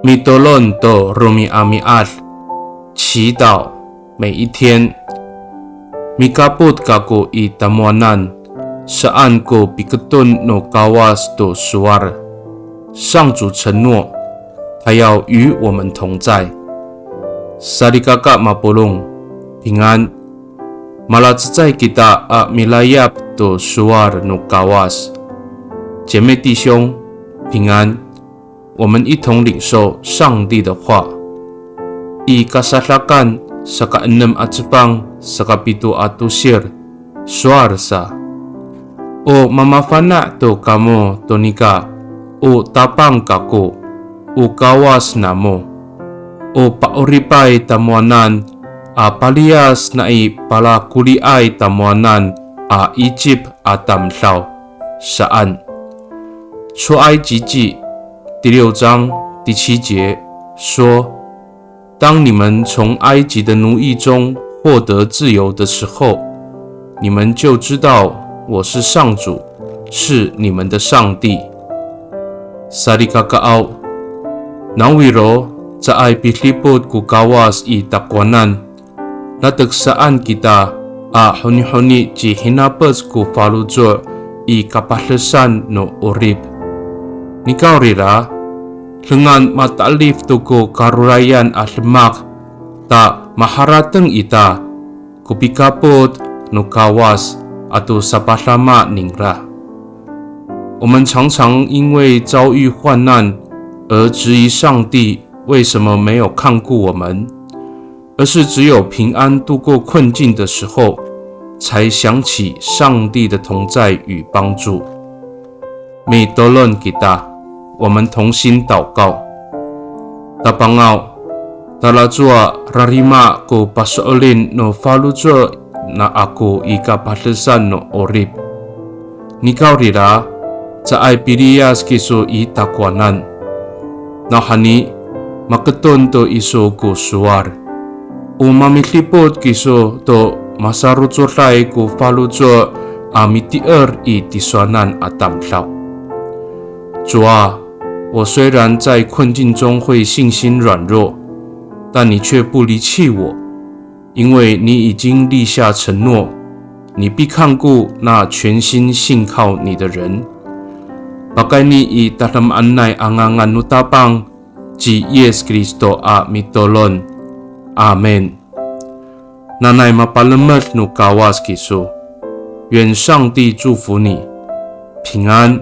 Mitolon do Rumi Amiat 祈祷每一天。Mikaput kaku I tamuanan saan ko piketun no kawas do suar。上主承诺，他要与我们同在。Sarikaka mapulong 平安。Malatsay kita a milayap do suar no kawas。姐妹弟兄，平安。我们一同领受上帝的话。I kasahlakan sa ka-6 at 10 sa kapito at 10 suar sa. O mamafana to kamo tonika, o tapang kako, o kawas namo, o paoripay tamuanan, a palias na ipalakuliay tamuanan, a Egypt at tamlaw. Saan? 出埃及记第6章第7节说：当你们从埃及的奴役中获得自由的时候，你们就知道我是上主，是你们的上帝。Sarikakaaw, nawiro sa ay pihlipot ku kawas I takwanan, natagsaan kita a huni-huni ci hinapos ku falujo I kapahlasan no orib. Nikaw rira, lengan matalif to ko karurayan at lemak, ta maharateng ita, kupikapot no kawas ato sa pahlama ningra。我们常常因为遭遇患难而质疑上帝为什么没有看顾我们，而是只有平安度过困境的时候，才想起上帝的同在与帮助。Mitolon kita， 我们同心祷告。Tapangaw, talajua rarima ko pasoolin no falujua na ako ikapahlasan no orib. Nikaw rira, sa ay piriyas kiso itakwanan. Nahani, maketon to iso ko suar. O mamitlipot kiso to masarutsurlay ko falujua amitier itiswanan atamlaw. 主啊，我虽然在困境中会信心软弱，但你却不离弃我，因为你已经立下承诺，你必看顾那全心信靠你的人。Bagay ni itatamaan na angangan nutapang ji Yes Kristo a mitolon. Amen. Nanay mapalamat no kawas kiso，愿上帝祝福你，平安。